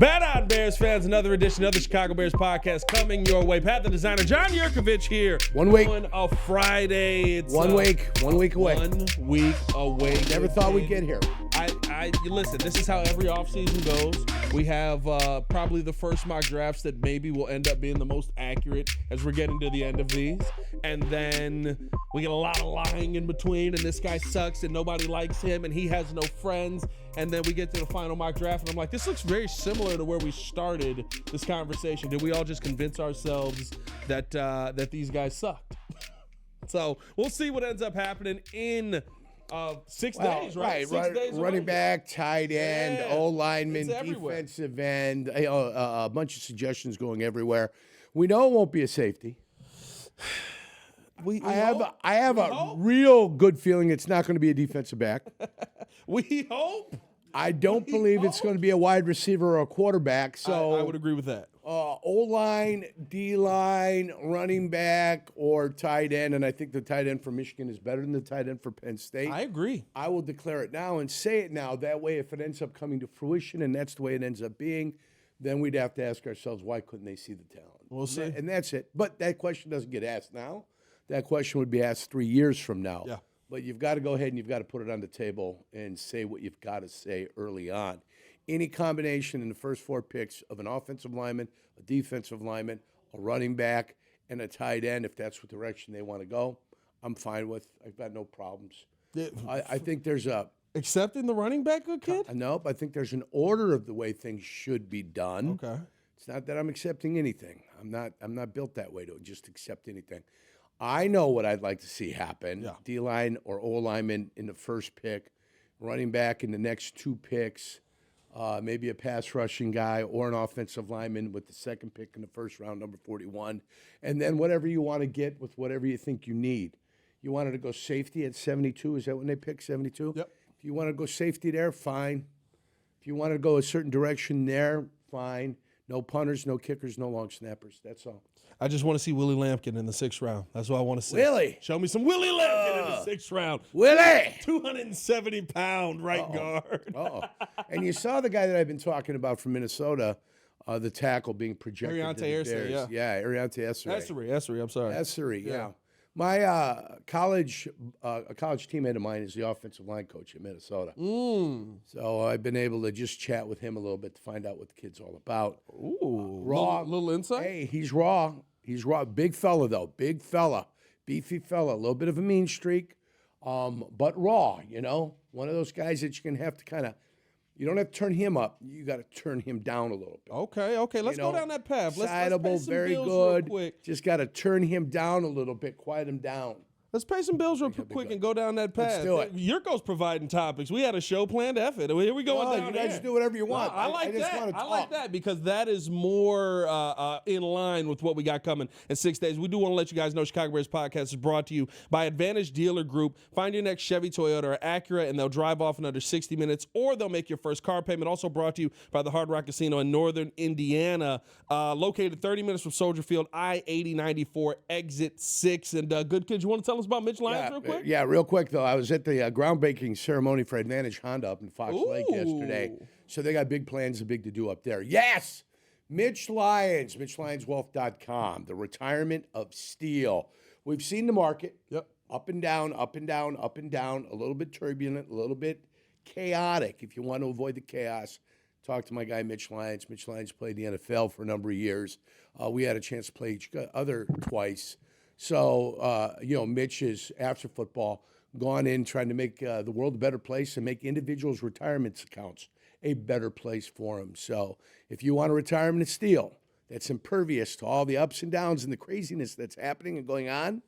Bet on Bears fans, another edition of the Chicago Bears podcast coming your way. Pat the designer, Jon Jurkovic here. 1 week. On a Friday. It's 1 week. 1 week away. 1 week away. Never thought we'd get here. Listen, this is how every offseason goes. We have probably the first mock drafts that maybe will end up being the most accurate as we're getting to the end of these. And then we get a lot of lying in between, and this guy sucks, and nobody likes him, and he has no friends. And then we get to the final mock draft, and I'm like, this looks very similar to where we started this conversation. Did we all just convince ourselves that these guys sucked? So we'll see what ends up happening in 6 days, right? 6 days running back, tight end, Yeah. O-Lineman, It's everywhere. defensive end, a bunch of suggestions going everywhere. We know it won't be a safety. I have a real good feeling it's not going to be a defensive back. We hope. I don't believe it's going to be a wide receiver or a quarterback. So I would agree with that. O-line, D-line, running back, or tight end, and I think the tight end for Michigan is better than the tight end for Penn State. I agree. I will declare it now and say it now. That way, if it ends up coming to fruition and that's the way it ends up being, then we'd have to ask ourselves, why couldn't they see the talent? We'll see. And that's it. But that question doesn't get asked now. That question would be asked 3 years from now. Yeah. But you've got to go ahead and you've got to put it on the table and say what you've got to say early on. Any combination in the first 4 picks of an offensive lineman, a defensive lineman, a running back, and a tight end, if that's what direction they want to go, I'm fine with. I've got no problems. I think there's a Accepting the running back, good kid? nope. I think there's an order of the way things should be done. Okay. It's not that I'm accepting anything. I'm not built that way to just accept anything. I know what I'd like to see happen. Yeah. D-line or O-lineman in the first pick, running back in the next 2 picks, maybe a pass rushing guy or an offensive lineman with the second pick in the first round, number 41. And then whatever you want to get with whatever you think you need. You wanted to go safety at 72. Is that when they pick 72? Yep. If you want to go safety there, fine. If you want to go a certain direction there, fine. No punters, no kickers, no long snappers. That's all. I just want to see Willie Lampkin in the 6th round. That's what I want to see. Willie? Show me some Willie Lampkin in the 6th round. Willie! 270-pound right guard. Uh-oh. And you saw the guy that I've been talking about from Minnesota, the tackle being projected to the Ariante Essery, Bears. Yeah, Ariante Essery. Essery, I'm sorry. Essery, yeah. My a college teammate of mine is the offensive line coach at Minnesota. So I've been able to just chat with him a little bit to find out what the kid's all about. Ooh. Raw. Little insight? Hey, he's raw. He's raw. Big fella, though. Big fella. Beefy fella. A little bit of a mean streak, but raw, you know. One of those guys that you can have to kind of, you don't have to turn him up. You got to turn him down a little bit. Okay. Let's go down that path. Let's pay Excitable, some very bills real good. quick. Just got to turn him down a little bit, quiet him down. Let's pay some bills real quick and go down that path. Let's do it. Yurko's providing topics. We had a show planned. F it. Here we go. You guys do whatever you want. I like just that. want to I talk. like that because that is more in line with what we got coming in 6 days. We do want to let you guys know Chicago Bears podcast is brought to you by Advantage Dealer Group. Find your next Chevy, Toyota, or Acura, and they'll drive off in under 60 minutes, or they'll make your first car payment. Also brought to you by the Hard Rock Casino in northern Indiana, located 30 minutes from Soldier Field, I-80-94, exit 6. And good kids, you want to tell us about Mitch Lyons real quick? Yeah, real quick, though. I was at the groundbreaking ceremony for Advantage Honda up in Fox Lake yesterday. So they got big plans and big to do up there. Yes! Mitch Lyons, MitchLyonsWealth.com, the retirement of steel. We've seen the market. Yep. Up and down, up and down, up and down, a little bit turbulent, a little bit chaotic. If you want to avoid the chaos, talk to my guy, Mitch Lyons. Mitch Lyons played in the NFL for a number of years. We had a chance to play each other twice. So, Mitch is, after football, gone in trying to make the world a better place and make individuals' retirement accounts a better place for them. So if you want a retirement of steel that's impervious to all the ups and downs and the craziness that's happening and going on,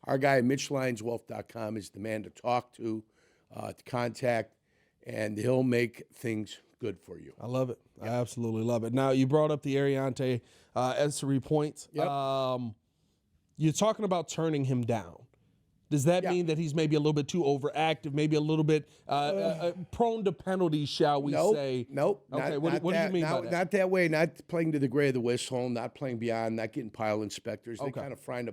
our guy at MitchLyonsWealth.com is the man to talk to contact, and he'll make things good for you. I love it. Yep. I absolutely love it. Now, you brought up the Ariante Essery points. Yep. You're talking about turning him down. Does that mean that he's maybe a little bit too overactive, maybe a little bit prone to penalties, shall we say? Nope. Okay, what do you mean by that? Not that way, not playing to the gray of the whistle, not playing beyond, not getting pile inspectors. They kind of frown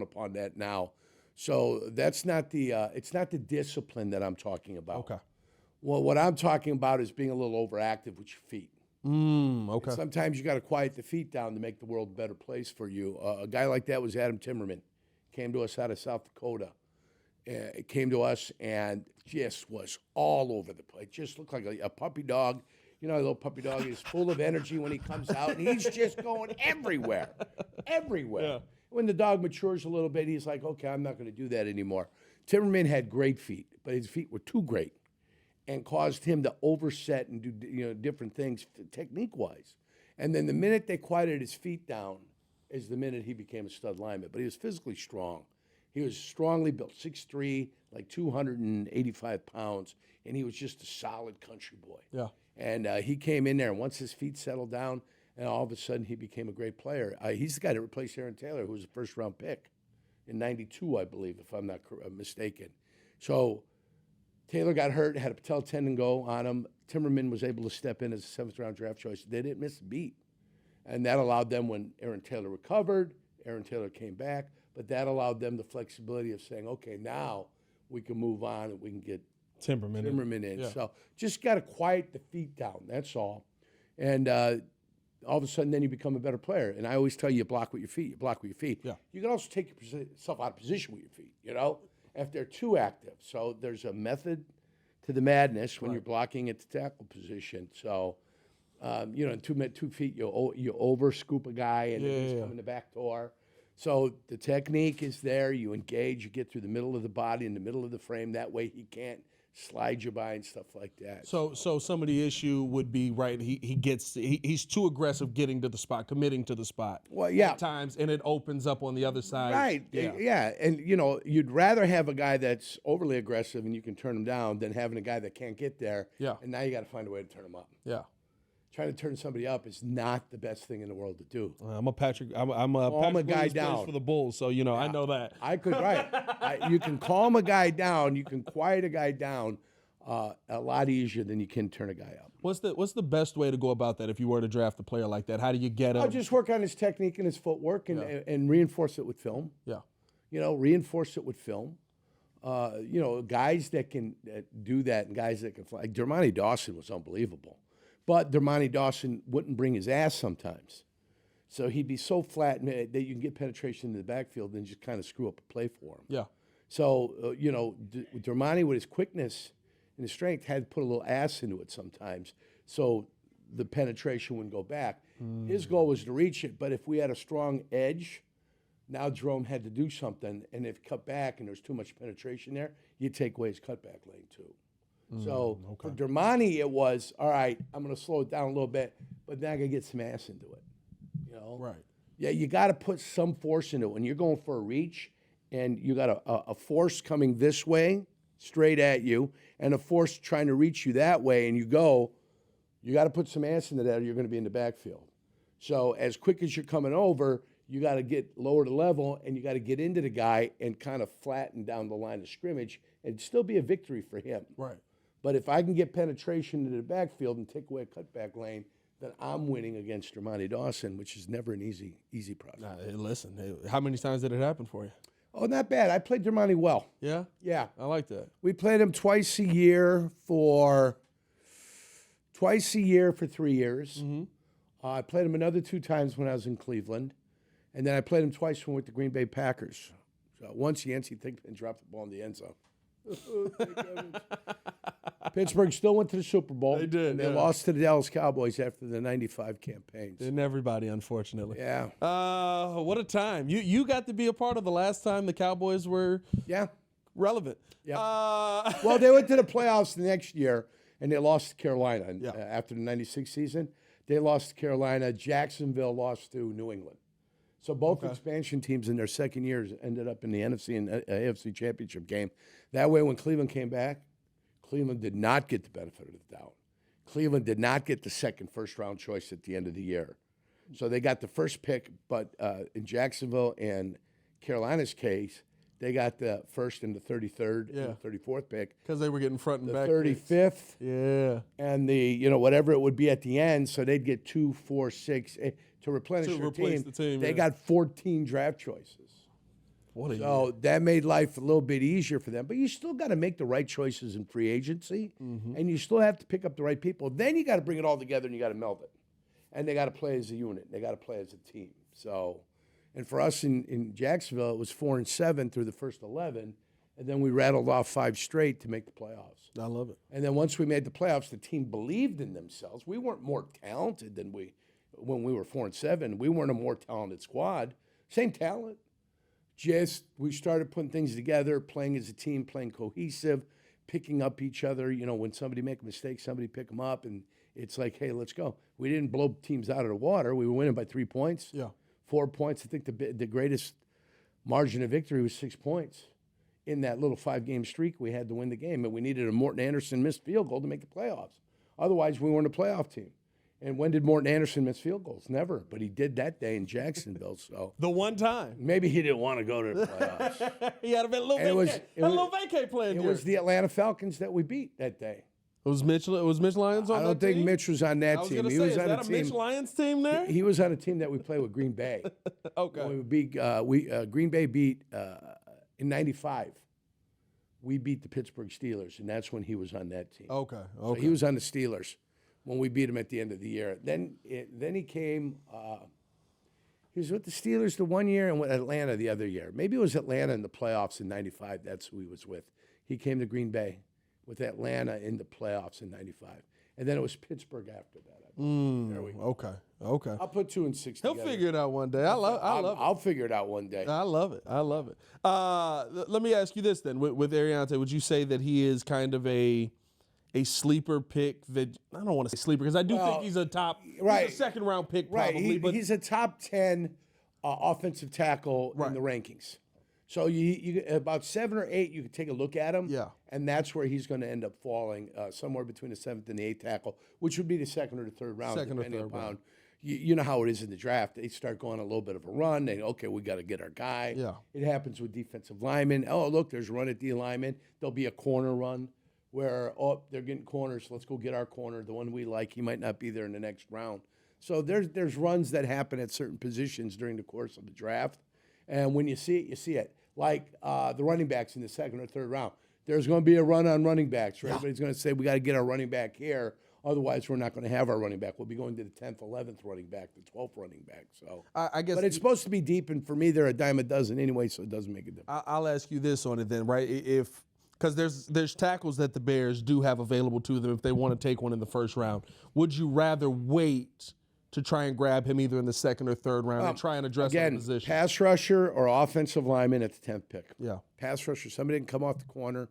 upon that now. So that's not it's not the discipline that I'm talking about. Okay. Well, what I'm talking about is being a little overactive with your feet. Okay. And sometimes you got to quiet the feet down to make the world a better place for you. A guy like that was Adam Timmerman. Came to us out of South Dakota. Came to us and just was all over the place. Just looked like a puppy dog. You know, a little puppy dog is full of energy when he comes out, and he's just going everywhere. Yeah. When the dog matures a little bit, he's like, okay, I'm not going to do that anymore. Timmerman had great feet, but his feet were too great and caused him to overset and do different things technique-wise. And then the minute they quieted his feet down is the minute he became a stud lineman. But he was physically strong. He was strongly built, 6'3", like 285 pounds, and he was just a solid country boy. Yeah. And he came in there, and once his feet settled down, and all of a sudden he became a great player. He's the guy that replaced Aaron Taylor, who was a first-round pick in '92, I believe, if I'm not mistaken. So Taylor got hurt, had a patella tendon go on him. Timmerman was able to step in as a seventh-round draft choice. They didn't miss a beat. And that allowed them, when Aaron Taylor recovered, Aaron Taylor came back, but that allowed them the flexibility of saying, okay, now we can move on and we can get Timmerman in. Yeah. So just got to quiet the feet down, that's all. And all of a sudden, then you become a better player. And I always tell you block with your feet. You block with your feet. Yeah. You can also take yourself out of position with your feet, if they're too active. So there's a method to the madness when you're blocking at the tackle position. So, in 2 feet, you over scoop a guy and then he's coming the back door. So the technique is there. You engage. You get through the middle of the body and the middle of the frame. That way he can't slide you by and stuff like that. So some of the issue would be, right, he's too aggressive getting to the spot, committing to the spot. Well, yeah. At times, and it opens up on the other side. Right. Yeah. And, you'd rather have a guy that's overly aggressive and you can turn him down than having a guy that can't get there. Yeah. And now you got to find a way to turn him up. Yeah. Trying to turn somebody up is not the best thing in the world to do. I'm a Patrick guy Williams down plays for the Bulls, so I know that. I could you can calm a guy down, you can quiet a guy down a lot easier than you can turn a guy up. What's the best way to go about that if you were to draft a player like that? How do you get him? I'll just work on his technique and his footwork and reinforce it with film. Yeah. Reinforce it with film. Guys that can do that and guys that can fly. Like Dermontti Dawson was unbelievable. But Dermontti Dawson wouldn't bring his ass sometimes. So he'd be so flat that you can get penetration in the backfield and just kind of screw up a play for him. Yeah. So, Dermontti with his quickness and his strength had to put a little ass into it sometimes so the penetration wouldn't go back. His goal was to reach it, but if we had a strong edge, now Jerome had to do something, and if cut back and there's too much penetration there, you take away his cutback lane too. So for Dermontti, it was, all right, I'm going to slow it down a little bit, but then I got to get some ass into it. Right. Yeah, you got to put some force into it. When you're going for a reach and you got a force coming this way, straight at you, and a force trying to reach you that way, and you got to put some ass into that or you're going to be in the backfield. So as quick as you're coming over, you got to get lower to level, and you got to get into the guy and kind of flatten down the line of scrimmage and still be a victory for him. Right. But if I can get penetration into the backfield and take away a cutback lane, then I'm winning against Dermontti Dawson, which is never an easy process. Listen, how many times did it happen for you? Oh, not bad. I played Dermontti well. Yeah? Yeah. I like that. We played him twice a year for 3 years. Mm-hmm. I played him another 2 times when I was in Cleveland. And then I played him twice when we went to Green Bay Packers. So once Yancey Thigpen dropped the ball in the end zone. Pittsburgh still went to the Super Bowl. They did. And they lost to the Dallas Cowboys after the '95 campaigns. And everybody, unfortunately. Yeah. What a time. You got to be a part of the last time the Cowboys were relevant. Yeah. Well, they went to the playoffs the next year, and they lost to Carolina after the '96 season. They lost to Carolina. Jacksonville lost to New England. So both expansion teams in their second years ended up in the NFC and AFC championship game. That way, when Cleveland came back, Cleveland did not get the benefit of the doubt. Cleveland did not get the second first-round choice at the end of the year. So they got the first pick, but in Jacksonville and Carolina's case, they got the first and the 33rd and the 34th pick. Because they were getting front and back. The 35th. Yeah. And the, whatever it would be at the end, so they'd get 2, 4, 6 to replenish their team. The team. They got 14 draft choices. What a year. So that made life a little bit easier for them. But you still got to make the right choices in free agency, and you still have to pick up the right people. Then you got to bring it all together and you got to meld it. And they got to play as a unit. They got to play as a team. So, and for us in Jacksonville, it was 4-7 through the first 11, and then we rattled off 5 straight to make the playoffs. I love it. And then once we made the playoffs, the team believed in themselves. We weren't more talented than when we were 4-7. We weren't a more talented squad. Same talent. Just we started putting things together, playing as a team, playing cohesive, picking up each other. You know, when somebody make a mistake, somebody pick them up, and it's like, hey, let's go. We didn't blow teams out of the water. We were winning by 3 points. Yeah. 4 points. I think the greatest margin of victory was 6 points in that little 5-game streak we had to win the game. And we needed a Morton Anderson missed field goal to make the playoffs. Otherwise, we weren't a playoff team. And when did Morton Anderson miss field goals? Never. But he did that day in Jacksonville. So The one time. maybe he didn't want to go to the playoffs. He had a little vacay playing. It was the Atlanta Falcons that we beat that day. It was Mitch Lyons on I that don't think team? Mitch was on that I was team. going to He say, was is on that a a team. Mitch Lyons team there? He was on a team that we played with Green Bay. Okay. When Green Bay beat in '95. We beat the Pittsburgh Steelers, and that's when he was on that team. Okay. So he was on the Steelers when we beat him at the end of the year. Then he came. He was with the Steelers the one year and with Atlanta the other year. Maybe it was Atlanta in the playoffs in '95. That's who he was with. He came to Green Bay with Atlanta in the playoffs in '95, and then it was Pittsburgh after that. There we go. Okay. I'll put 2 and 6 He'll together. figure it out one day. I love it. I'll figure it out one day. I love it. Let me ask you this then. With Ariante, would you say that he is kind of a sleeper pick? That I don't want to say sleeper because I do think he's a right. he's a second round pick Right. probably. But He's a top 10 offensive tackle in the rankings. So you about 7 or 8, you can take a look at him. Yeah. And that's where he's going to end up falling, somewhere between the 7th and the 8th tackle, which would be the 2nd or the 3rd round, depending upon. You know how it is in the draft. They start going a little bit of a run. Okay, we got to get our guy. Yeah. It happens with defensive linemen. Oh, look, there's a run at D lineman. There'll be a corner run where, they're getting corners. Let's go get our corner, the one we like. He might not be there in the next round. So there's runs that happen at certain positions during the course of the draft. And when you see it, you see it. Like the running backs in the 2nd or 3rd round. There's going to be a run on running backs. Right? Yeah. Everybody's going to say, we got to get our running back here. Otherwise, we're not going to have our running back. We'll be going to the 10th, 11th running back, the 12th running back. So I guess, but it's supposed to be deep, and for me, they're a dime a dozen anyway, so it doesn't make a difference. I'll ask you this on it then, right? Because there's tackles that the Bears do have available to them if they want to take one in the 1st round. Would you rather wait to try and grab him either in the 2nd or 3rd round and try and address the position? Pass rusher or offensive lineman at the 10th pick. Yeah. Pass rusher, somebody that can come off the corner,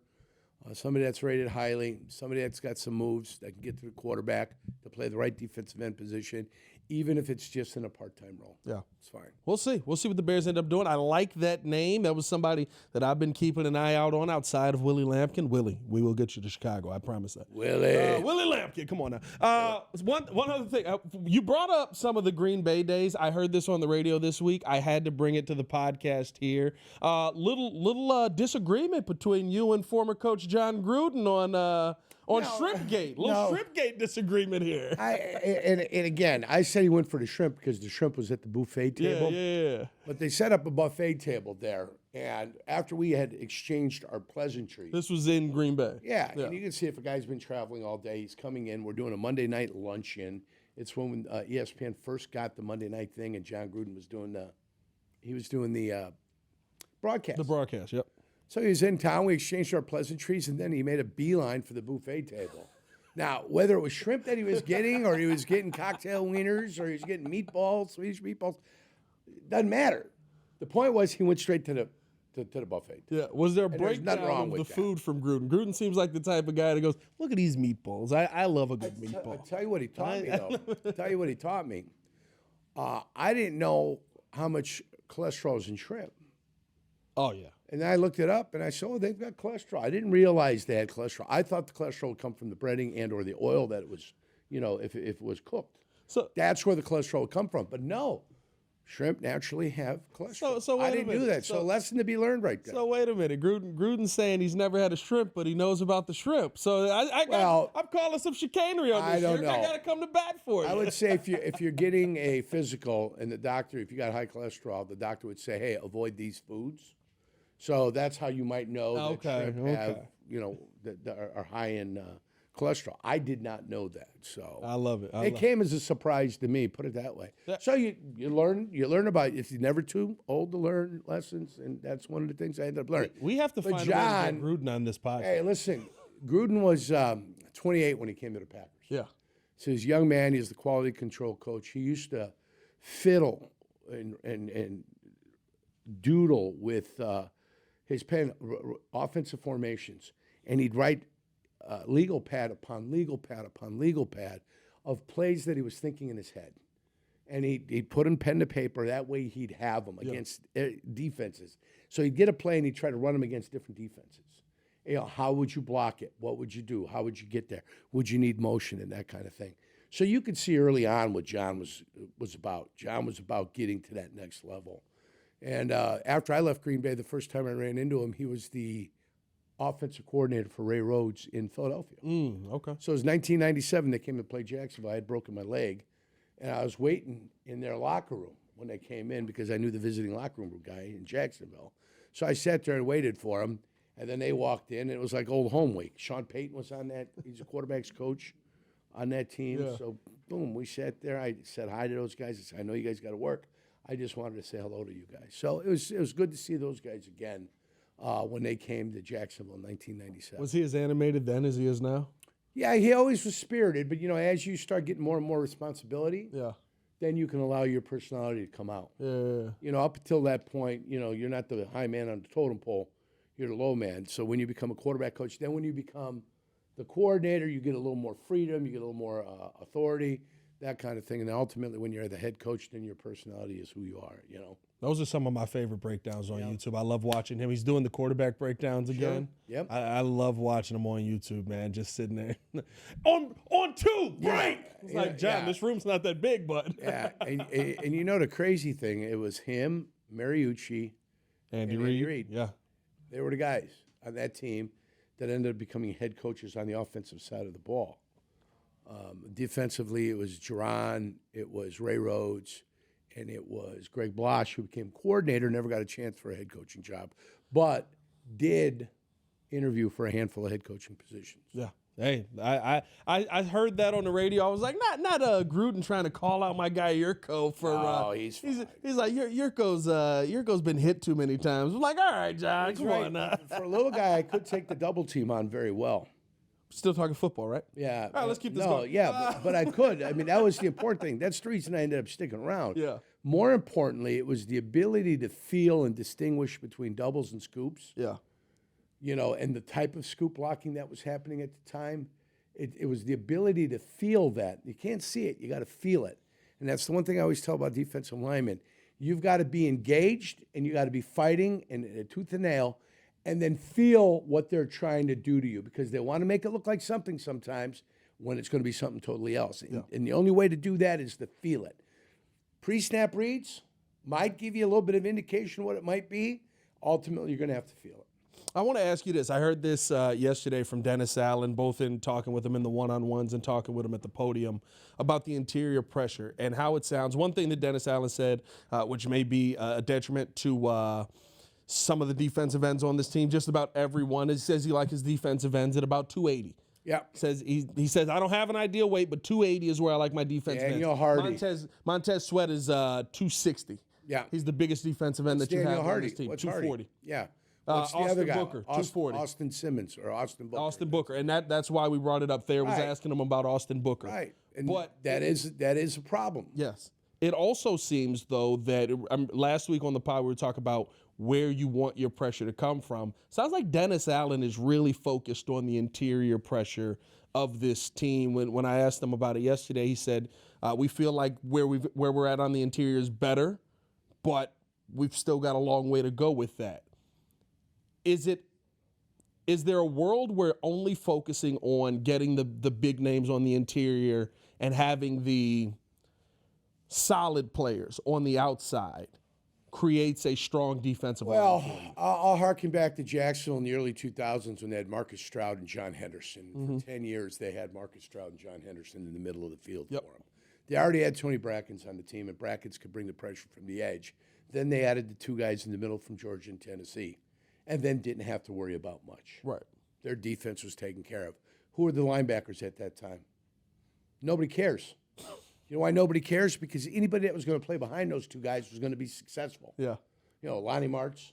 somebody that's rated highly, somebody that's got some moves that can get to the quarterback to play the right defensive end position, even if it's just in a part-time role. Yeah. It's fine. We'll see. We'll see what the Bears end up doing. I like that name. That was somebody that I've been keeping an eye out on outside of Willie Lampkin. Willie, we will get you to Chicago. I promise that. Willie Lampkin, come on now. One other thing. You brought up some of the Green Bay days. I heard this on the radio this week. I had to bring it to the podcast here. Little disagreement between you and former coach Jon Gruden on Shrimpgate. Shrimpgate disagreement here. And again, I said he went for the shrimp because the shrimp was at the buffet table. Yeah. But they set up a buffet table there, and after we had exchanged our pleasantries. This was in Green Bay. Yeah, and you can see if a guy's been traveling all day, he's coming in. We're doing a Monday night luncheon. It's when ESPN first got the Monday night thing, and Jon Gruden was doing the broadcast. The broadcast, yep. So he was in town. We exchanged our pleasantries, and then he made a beeline for the buffet table. Now, whether it was shrimp that he was getting, or he was getting cocktail wieners, or he was getting meatballs, Swedish meatballs, doesn't matter. The point was he went straight to the buffet. Yeah. Was there a breakdown of the food from Gruden? Gruden seems like the type of guy that goes, "Look at these meatballs. I love a good meatball." I'll tell you what he taught me, though. I didn't know how much cholesterol is in shrimp. Oh, yeah. And I looked it up, and I said, they've got cholesterol. I didn't realize they had cholesterol. I thought the cholesterol would come from the breading and or the oil that it was, if it was cooked. So that's where the cholesterol would come from. But no, shrimp naturally have cholesterol. So I didn't do that. So a lesson to be learned right there. So wait a minute. Gruden's saying he's never had a shrimp, but he knows about the shrimp. So I'm calling some chicanery on this. I don't know. I got to come to bat for you. I would say if you're getting a physical and the doctor, if you got high cholesterol, the doctor would say, hey, avoid these foods. So that's how you might know that Okay, shrimp have, that are high in cholesterol. I did not know that. So I love it. It came as a surprise to me, put it that way. So you learn about, if you're never too old to learn lessons, and that's one of the things I ended up learning. We have to find a way to get Gruden on this podcast. Hey, listen, Gruden was 28 when he came to the Packers. Yeah. So he's a young man. He's the quality control coach. He used to fiddle and doodle with his pen, offensive formations, and he'd write legal pad upon legal pad upon legal pad of plays that he was thinking in his head. And he'd put them pen to paper. That way he'd have them against defenses. So he'd get a play and he'd try to run them against different defenses. How would you block it? What would you do? How would you get there? Would you need motion and that kind of thing? So you could see early on what Jon was about. Jon was about getting to that next level. And after I left Green Bay, the first time I ran into him, he was the offensive coordinator for Ray Rhodes in Philadelphia. Okay. So it was 1997. They came to play Jacksonville. I had broken my leg, and I was waiting in their locker room when they came in because I knew the visiting locker room guy in Jacksonville. So I sat there and waited for him, and then they walked in, and it was like old home week. Sean Payton was on that. He's a quarterback's coach on that team. Yeah. So, boom, we sat there. I said hi to those guys. I said, I know you guys got to work. I just wanted to say hello to you guys. So it was good to see those guys again when they came to Jacksonville in 1997. Was he as animated then as he is now? Yeah, he always was spirited. But, as you start getting more and more responsibility, then you can allow your personality to come out. Yeah. Up until that point, you're not the high man on the totem pole. You're the low man. So when you become a quarterback coach, then when you become the coordinator, you get a little more freedom, you get a little more authority, that kind of thing. And then ultimately, when you're the head coach, then your personality is who you are, Those are some of my favorite breakdowns on YouTube. I love watching him. He's doing the quarterback breakdowns again. Yep. I love watching him on YouTube, man, just sitting there. on two, break! It's like, Jon, this room's not that big, but. Yeah, and the crazy thing, it was him, Mariucci, and Andy Reid. Yeah. They were the guys on that team that ended up becoming head coaches on the offensive side of the ball. Defensively, it was Jerron, it was Ray Rhodes, and it was Greg Blosh, who became coordinator, never got a chance for a head coaching job, but did interview for a handful of head coaching positions. Yeah. Hey, I heard that on the radio. I was like, not Gruden trying to call out my guy Jurko for. He's like Jurko's been hit too many times. I'm like, all right, Jon, come on now. For a little guy, I could take the double team on very well. Still talking football, right? Yeah. All right, let's keep this going. Yeah, but I could. I mean, that was the important thing. That's the reason I ended up sticking around. Yeah. More importantly, it was the ability to feel and distinguish between doubles and scoops. Yeah. And the type of scoop blocking that was happening at the time. It was the ability to feel that. You can't see it. You got to feel it. And that's the one thing I always tell about defensive linemen. You've got to be engaged, and you got to be fighting and tooth and nail, and then feel what they're trying to do to you, because they want to make it look like something sometimes when it's going to be something totally else. And the only way to do that is to feel it. Pre-snap reads might give you a little bit of indication what it might be. Ultimately, you're going to have to feel it. I want to ask you this. I heard this yesterday from Dennis Allen, both in talking with him in the one-on-ones and talking with him at the podium, about the interior pressure and how it sounds. One thing that Dennis Allen said, which may be a detriment to some of the defensive ends on this team, just about everyone, he says he likes his defensive ends at about 280. Yeah. He says, I don't have an ideal weight, but 280 is where I like my defensive ends. Daniel Hardy. Montez Sweat is 260. Yeah. He's the biggest defensive end that you have on this team. What's 240. Hardy? Yeah. What's the Austin other guy? Booker, 240. Austin Simmons or Austin Booker. Austin Booker, and that's why we brought it up there, was asking him about Austin Booker. Right, and that is a problem. Yes. It also seems, though, that last week on the pod we were talking about where you want your pressure to come from. Sounds like Dennis Allen is really focused on the interior pressure of this team. When I asked him about it yesterday, he said, we feel like where we're at on the interior is better, but we've still got a long way to go with that. Is there a world where only focusing on getting the big names on the interior and having the solid players on the outside creates a strong defensive line? Well, I'll harken back to Jacksonville in the early 2000s when they had Marcus Stroud and John Henderson. Mm-hmm. For 10 years, they had Marcus Stroud and John Henderson in the middle of the field Yep. for them. They already had Tony Brackens on the team, and Brackens could bring the pressure from the edge. Then they added the two guys in the middle from Georgia and Tennessee. and then didn't have to worry about much. Right. Their defense was taken care of. Who were the linebackers at that time? Nobody cares. You know why nobody cares? Because anybody that was going to play behind those two guys was going to be successful. Yeah. You know, Lonnie Martz,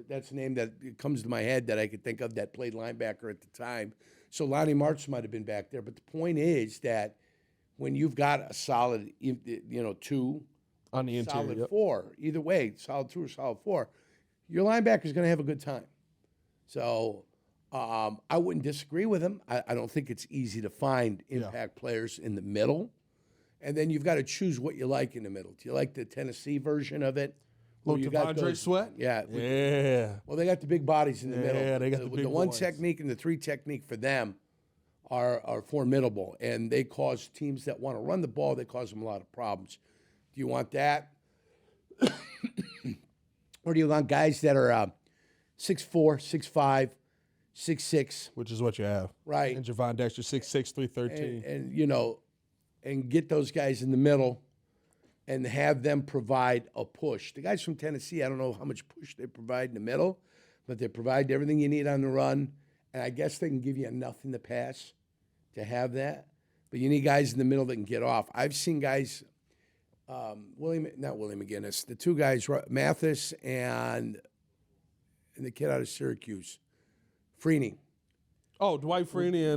that's the name that comes to my head that I could think of that played linebacker at the time. So Lonnie Martz might have been back there. But the point is that when you've got a solid, two, On the interior, solid yep. four, either way, solid two or solid four, your linebacker's going to have a good time. So I wouldn't disagree with him. I don't think it's easy to find impact players in the middle. And then you've got to choose what you like in the middle. Do you like the Tennessee version of it? Little Devondre Sweat? Yeah. Yeah. Well, they got the big bodies in the middle. Yeah, they got the big one boys. technique and the three technique for them are formidable. And they cause teams that want to run the ball, they cause them a lot of problems. Do you want that? Or do you want guys that are 6'4", 6'5", 6'6"? Which is what you have. Right. And Javon Dexter, 6'6", 313. And get those guys in the middle and have them provide a push. The guys from Tennessee, I don't know how much push they provide in the middle, but they provide everything you need on the run. And I guess they can give you enough in the pass to have that. But you need guys in the middle that can get off. I've seen guys, not Willie McGinnis, the two guys, Mathis and the kid out of Syracuse, Freeney. Oh, Dwight Freeney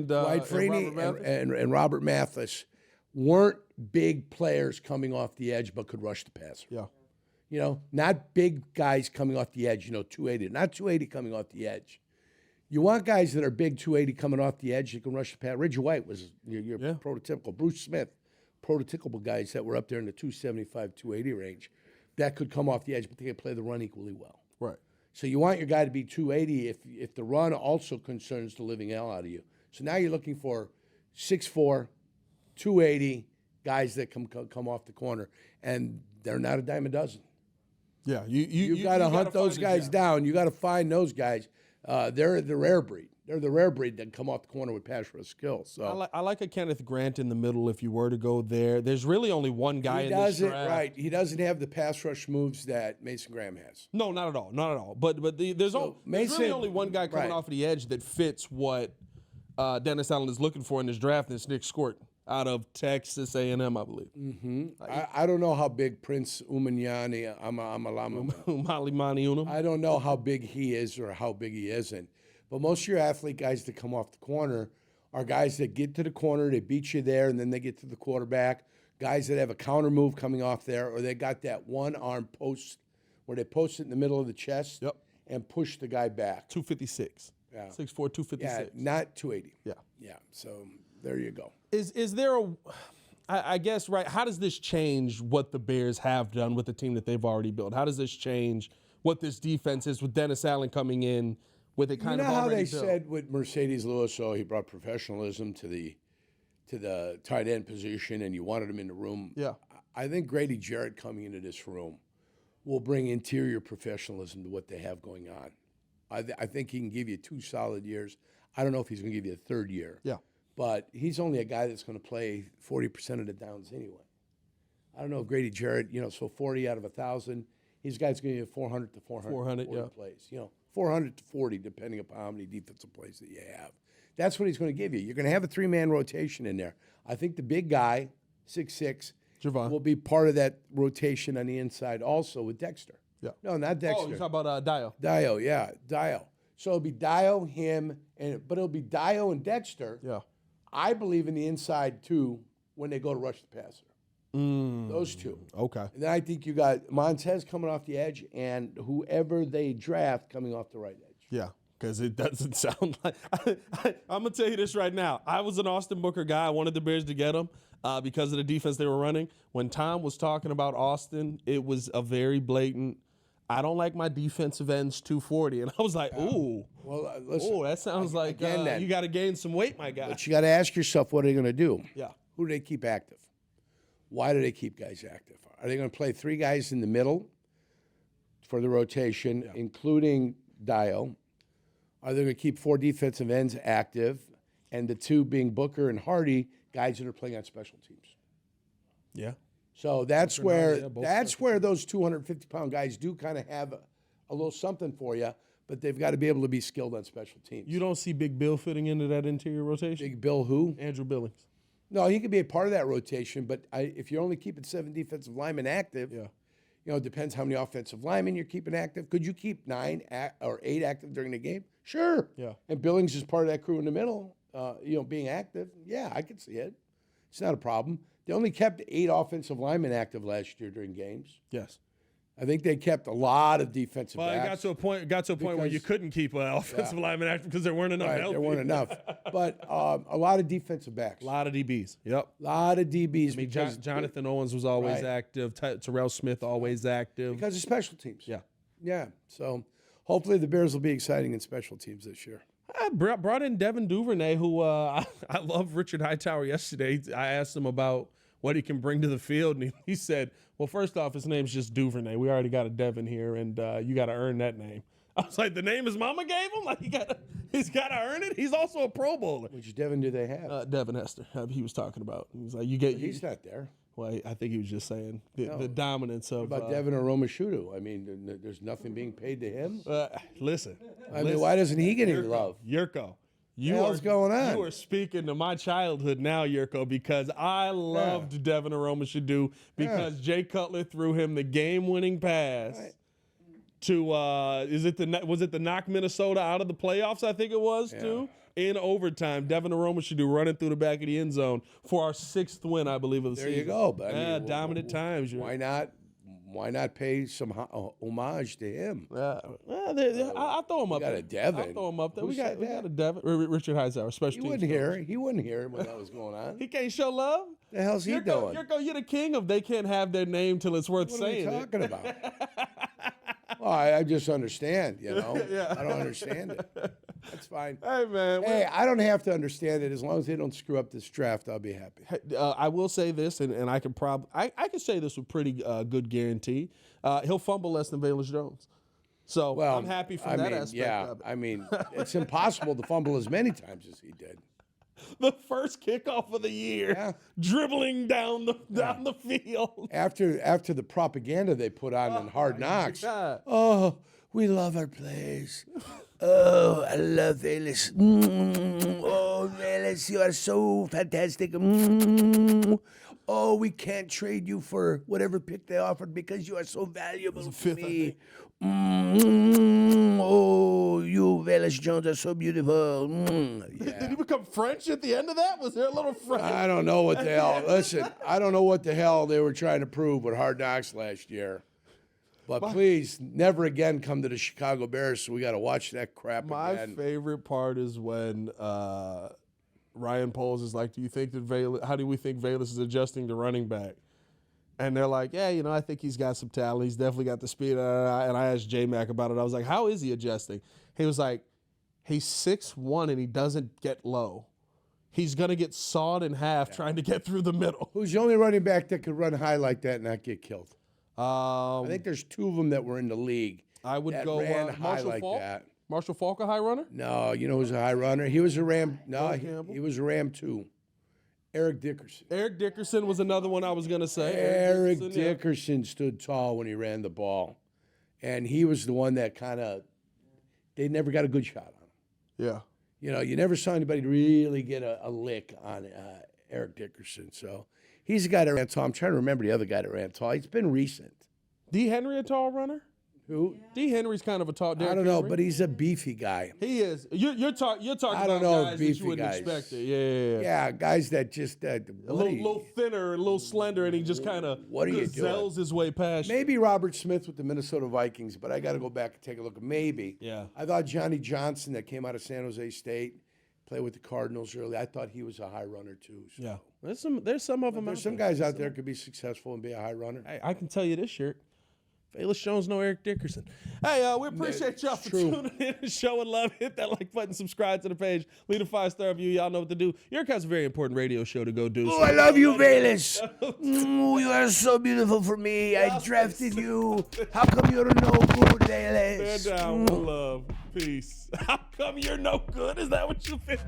and Robert Mathis weren't big players coming off the edge, but could rush the passer. Yeah. Not big guys coming off the edge, 280. Not 280 coming off the edge. You want guys that are big 280 coming off the edge that can rush the passer. Reggie White was your prototypical. Bruce Smith, prototypical guys that were up there in the 275, 280 range that could come off the edge, but they could play the run equally well. Right. So you want your guy to be 280 if the run also concerns the living hell out of you. So now you're looking for 6'4", 280 guys that come off the corner, and they're not a dime a dozen. Yeah, you got to hunt those guys down. You got to find those guys. They're the rare breed. They're the rare breed that come off the corner with pass rush skills. So I like a Kenneth Grant in the middle if you were to go there. There's really only one guy in this draft. Right. He doesn't have the pass rush moves that Mason Graham has. No, not at all. Not at all. But there's really only one guy coming off the edge that fits what Dennis Allen is looking for in this draft, and it's Nick Squirt out of Texas A&M, I believe. Mm-hmm. I don't know how big Prince Umanyani, Unum. I don't know how big he is or how big he isn't. But most of your athlete guys that come off the corner are guys that get to the corner, they beat you there, and then they get to the quarterback. Guys that have a counter move coming off there, or they got that one-arm post where they post it in the middle of the chest and push the guy back. 256. Yeah. 6'4", 256. Yeah, not 280. Yeah. Yeah, so there you go. Is there I guess, right, how does this change what the Bears have done with the team that they've already built? How does this change what this defense is with Dennis Allen coming in with it kind of already built? You know how they said with Mercedes Lewis, he brought professionalism to the tight end position and you wanted him in the room? Yeah. I think Grady Jarrett coming into this room will bring interior professionalism to what they have going on. I think he can give you 2 solid years. I don't know if he's going to give you a third year. Yeah. But he's only a guy that's going to play 40% of the downs anyway. I don't know if Grady Jarrett, so 40 out of 1,000, he's a guy that's going to get 400 to 440 plays. 400 to 40, depending upon how many defensive plays that you have. That's what he's going to give you. You're going to have a 3-man rotation in there. I think the big guy, 6'6", Javon, will be part of that rotation on the inside also with Dexter. Yeah. No, not Dexter. Oh, you're talking about Dio. Dio, yeah, Dio. So it'll be Dio, him, but it'll be Dio and Dexter. Yeah. I believe in the inside, too, when they go to rush the passer. Those two. Okay. And then I think you got Montez coming off the edge and whoever they draft coming off the right edge. Yeah, because it doesn't sound like I'm going to tell you this right now. I was an Austin Booker guy. I wanted the Bears to get him because of the defense they were running. When Tom was talking about Austin, it was a very blatant, I don't like my defensive ends 240. And I was like, ooh. Well, listen. That sounds like you got to gain some weight, my guy. But you got to ask yourself, what are they going to do? Yeah. Who do they keep active? Why do they keep guys active? Are they going to play 3 guys in the middle for the rotation, including Dio? Are they going to keep 4 defensive ends active, and the 2 being Booker and Hardy, guys that are playing on special teams? Yeah. So that's where those 250-pound guys do kind of have a little something for you. but they've got to be able to be skilled on special teams. You don't see Big Bill fitting into that interior rotation? Big Bill who? Andrew Billings. No, he could be a part of that rotation, but if you're only keeping 7 defensive linemen active, it depends how many offensive linemen you're keeping active. Could you keep 9 or 8 active during the game? Sure. Yeah. And Billings is part of that crew in the middle, being active. Yeah, I could see it. It's not a problem. They only kept 8 offensive linemen active last year during games. Yes. I think they kept a lot of defensive backs. Well, it got to a point where you couldn't keep an offensive lineman active because there weren't enough. Right, there weren't enough. But a lot of defensive backs. A lot of DBs. Yep. A lot of DBs. I mean, Jonathan Owens was always active. Terrell Smith always active. Because of special teams. Yeah. Yeah. So hopefully the Bears will be exciting in special teams this year. I brought in Devin Duvernay, who I love Richard Hightower yesterday. I asked him about what he can bring to the field, and he said, well, first off, his name's just Duvernay. We already got a Devin here, and you got to earn that name. I was like, the name his mama gave him? Like, he's got to earn it? He's also a Pro Bowler. Which Devin do they have? Devin Hester, he was talking about. He was like, he's not there. Well, I think he was just saying the dominance of. What about Devin or Romashudu? I mean, there's nothing being paid to him? Listen. I mean, why doesn't he get any love? Jurko. What's going on? You are speaking to my childhood now, Jurko, because I loved Devin Aromashodu because Jay Cutler threw him the game-winning pass to was it the knock Minnesota out of the playoffs? I think it was too. In overtime, Devin Aromashodu running through the back of the end zone for our 6th win, I believe, of the season. There you go. But dominant times. Why not? Why not pay some homage to him? I'll throw him up. Got a Devin. I'll throw him up there. We got a Devin. Richard Hightower, special teams. He wouldn't hear when that was going on. He can't show love. The hell's he doing? Jurko, you're the king of they can't have their name till it's worth saying. What are we talking about? Well, I just understand, I don't understand it. That's fine. Hey, man. Hey, I don't have to understand it. As long as they don't screw up this draft, I'll be happy. I will say this, and I can I can say this with pretty good guarantee. He'll fumble less than Velus Jones. So I'm happy from that aspect. Yeah, I mean, it's impossible to fumble as many times as he did. The first kickoff of the year, dribbling down the field. After the propaganda they put on in Hard Knocks. Oh, we love our plays. Oh, I love Velus. Oh, Velus, you are so fantastic. Oh, we can't trade you for whatever pick they offered because you are so valuable to me. Oh, you, Velus Jones, are so beautiful. Did he become French at the end of that? Was there a little French? I don't know what the hell. Listen, I don't know what the hell they were trying to prove with Hard Knocks last year. But please, never again come to the Chicago Bears, so we got to watch that crap again. My favorite part is when Ryan Poles is like, how do we think Velus is adjusting to running back? And they're like, I think he's got some talent. He's definitely got the speed. And I asked J-Mac about it. I was like, how is he adjusting? He was like, he's 6'1" and he doesn't get low. He's going to get sawed in half trying to get through the middle. Who's the only running back that could run high like that and not get killed? I think there's 2 of them that were in the league. I would that go ran high Marshall like Faulk. that. Marshall Faulk, a high runner? No, you know who's a high runner? He was a Ram. No, he was a Ram too. Eric Dickerson. Eric Dickerson was another one I was going to say. Eric Dickerson stood tall when he ran the ball. And he was the one that they never got a good shot on him. Yeah. You never saw anybody really get a lick on Eric Dickerson. So he's the guy that ran tall. I'm trying to remember the other guy that ran tall. It's been recent. D. Henry, a tall runner? Who? D. Henry's kind of a tall. I don't know, but he's a beefy guy. He is. You're talking I don't know about guys beefy that you wouldn't guys. expect it. Yeah, guys that just a little thinner, a little slender, and he just kind of gazelles his way past. Maybe Robert Smith with the Minnesota Vikings, but I got to go back and take a look. Maybe. Yeah. I thought Johnny Johnson that came out of San Jose State, played with the Cardinals early. I thought he was a high runner too. So. Yeah. There's some of them. There's some guys out there that could be successful and be a high runner. Hey, I can tell you this shirt. Velus Jones, no Eric Dickerson. Hey, we appreciate y'all for tuning in and showing love. Hit that like button, subscribe to the page, leave a 5-star review. Y'all know what to do. Jurko's a very important radio show to go do. Oh, I love you, Velus. You are so beautiful for me. I drafted you. How come you're no good, Velus? Stand down. One love. Peace. How come you're no good? Is that what you finished?